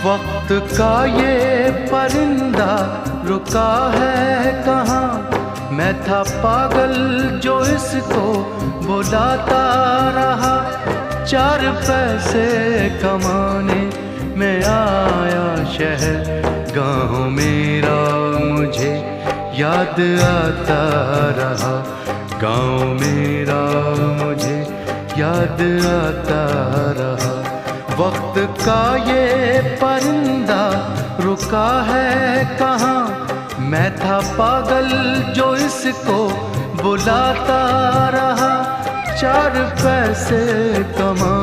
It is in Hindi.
वक्त का ये परिंदा रुका है कहाँ। मैं था पागल जो इसको बुलाता रहा। 4 पैसे कमाने में आया शहर, गाँव मेरा मुझे याद आता रहा। गाँव मेरा मुझे याद आता रहा। वक्त का ये परिंदा रुका है कहाँ। मैं था पागल जो इसको बुलाता रहा। 4 पैसे कमा